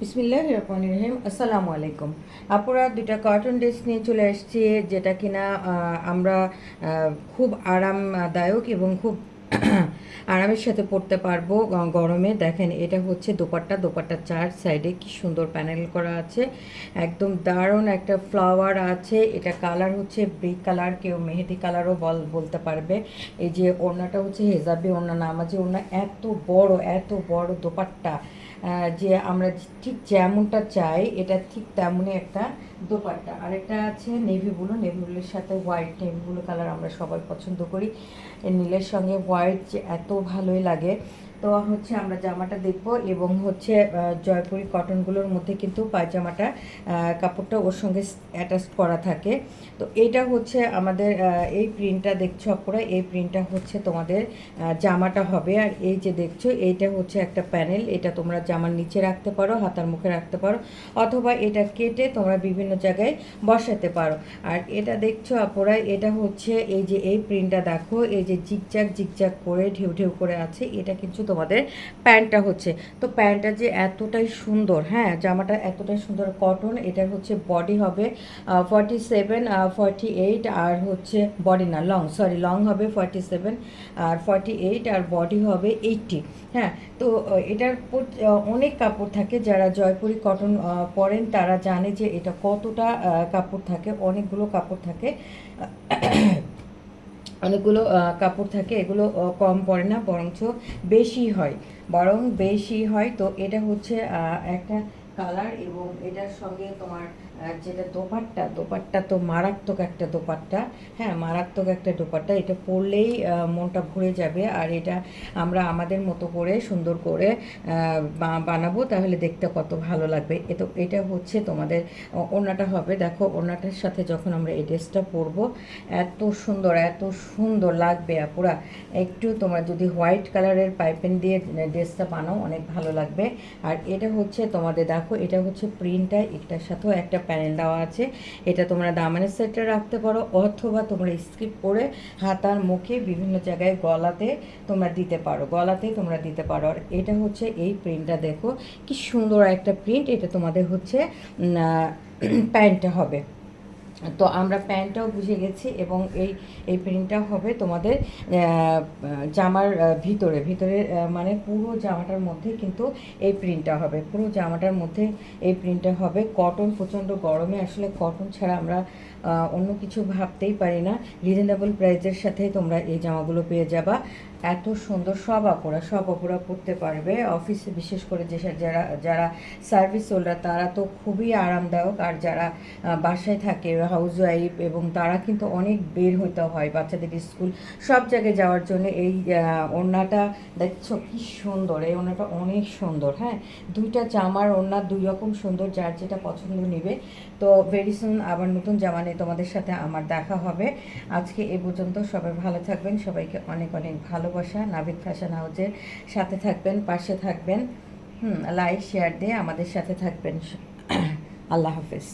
বিসমিল্লাহির রহমানির রহিম। আসসালামু আলাইকুম। আপুরা দুইটা কটন ড্রেস নিয়ে চলে আসছি, যেটা কিনা আমরা খুব আরামদায়ক এবং খুব আরামের সাথে পরতে পারবো গরমে। দেখেন, এটা হচ্ছে দোপাট্টার চার সাইডে কি সুন্দর প্যানেল করা আছে, একদম দারুণ একটা ফ্লাওয়ার আছে। এটা কালার হচ্ছে ব্রিক কালার, কেউ মেহেদি কালারও বলতে পারবে। এই যে ওড়নাটা হচ্ছে হেজাবি ওড়না, নামাজি ওড়না, এত বড় দোপাট্টা, যে আমরা ঠিক যেমনটা চাই এটা ঠিক তেমনই একটা দোপাট্টা। আরেকটা আছে নেভি ব্লুর সাথে হোয়াইট, নেভি ব্লু কালার আমরা সবাই পছন্দ করি, নীলের সঙ্গে হোয়াইট যে এত ভালোই লাগে। তো হচ্ছে আমরা জামাটা দেখবো, এবং হচ্ছে জয়পুরি কটনগুলোর মধ্যে কিন্তু পায়জামাটা কাপড়টা ওর সঙ্গে অ্যাটাচ করা থাকে। তো এইটা হচ্ছে আমাদের এই প্রিন্টটা দেখছো আপনারা, এই প্রিন্টটা হচ্ছে তোমাদের জামাটা হবে। আর এই যে দেখছো, এইটা হচ্ছে একটা প্যানেল, এটা তোমরা জামার নিচে রাখতে পারো, হাতার মুখে রাখতে পারো, অথবা এটা কেটে তোমরা বিভিন্ন জায়গায় বসাতে পারো। আর এটা দেখছো আপনারা, এটা হচ্ছে এই যে এই প্রিন্টটা দেখো, এই যে জিগজ্যাগ করে ঢেউ ঢেউ করে আছে, এটা কিন্তু তোমাদের প্যান্টটা হচ্ছে। তো প্যান্টটা যে এতটাই সুন্দর, হ্যাঁ জামাটা এতটাই সুন্দর কটন। এটার হচ্ছে বডি হবে 47, 48, আর হচ্ছে বডি না লং হবে 47 আর 48, আর বডি হবে 80। হ্যাঁ, তো এটার অনেক কাপড় থাকে, যারা জয়পুরি কটন পরেন তারা জানে যে এটা কতটা কাপড় থাকে, অনেকগুলো কাপড় থাকে। অনেকগুলো কাপড় থাকে, এগুলো কম পড়ে না, বেশি হয়। তো এটা হচ্ছে একটা কালার, এবং এটার সঙ্গে তোমার যেটা দোপাট্টা তো মারাত্মক একটা দোপাট্টা। হ্যাঁ, মারাত্মক একটা দোপাট্টা, এটা পরলেই মনটা ভরে যাবে। আর এটা আমরা আমাদের মতো করে সুন্দর করে বানাবো, তাহলে দেখতে কত ভালো লাগবে। এটা হচ্ছে তোমাদের ওড়নাটা হবে। দেখো, ওড়নাটার সাথে যখন আমরা এই ড্রেসটা পরবো এত সুন্দর লাগবে আপুরা। একটু তোমরা যদি হোয়াইট কালারের পাইপিং দিয়ে ড্রেসটা বানাও অনেক ভালো লাগবে। আর এটা হচ্ছে তোমাদের দেখো, এটা হচ্ছে প্রিন্টটা, এটার সাথেও একটা প্যানেল দেওয়া আছে। এটা তোমরা দামানের সেটে রাখতে পারো, অথবা তোমরা স্কিপ করে হাতার মুখে বিভিন্ন জায়গায় গলাতে তোমরা দিতে পারো। আর এটা হচ্ছে এই প্রিন্টটা দেখো কি সুন্দর একটা প্রিন্ট, এটা তোমাদের হচ্ছে প্যান্টটা হবে। তো আমরা প্যান্টটাও বুঝে গেছি, এবং এই প্রিন্টটা হবে তোমাদের জামার ভিতরে মানে পুরো জামাটার মধ্যে কিন্তু এই প্রিন্টটা হবে, কটন। প্রচণ্ড গরমে আসলে কটন ছাড়া আমরা অন্য কিছু ভাবতেই পারি না। রিজনেবল প্রাইসের সাথে তোমরা এই জামাগুলো পেয়ে যাবা, এত সুন্দর। সব আপুরা পরতে পারবে, অফিসে বিশেষ করে যারা যারা সার্ভিস হোল্ডার তারা তো খুবই আরামদায়ক। আর যারা বাসায় থাকে হাউস ওয়াইফ, এবং তারা কিন্তু অনেক বের হইতে হয় বাচ্চাদের স্কুল সব জায়গায় যাওয়ার জন্য। এই ওড়নাটা দেখছো কি সুন্দর, এই ওড়নাটা অনেক সুন্দর। হ্যাঁ, দুইটা জামার ওড়না দুই রকম সুন্দর, যার যেটা পছন্দ নেবে। তো ভেরি সুন আবার নতুন জামা নিয়ে তোমাদের সাথে আমার দেখা হবে। আজকে এ পর্যন্ত, সবাই ভালো থাকবেন, সবাইকে অনেক অনেক ভালোবাসা। নাভিদ ফ্যাশন হাউসের সাথে থাকবেন, পাশে থাকবেন, লাইক শেয়ার দিয়ে আমাদের সাথে থাকবেন। আল্লাহ হাফেজ।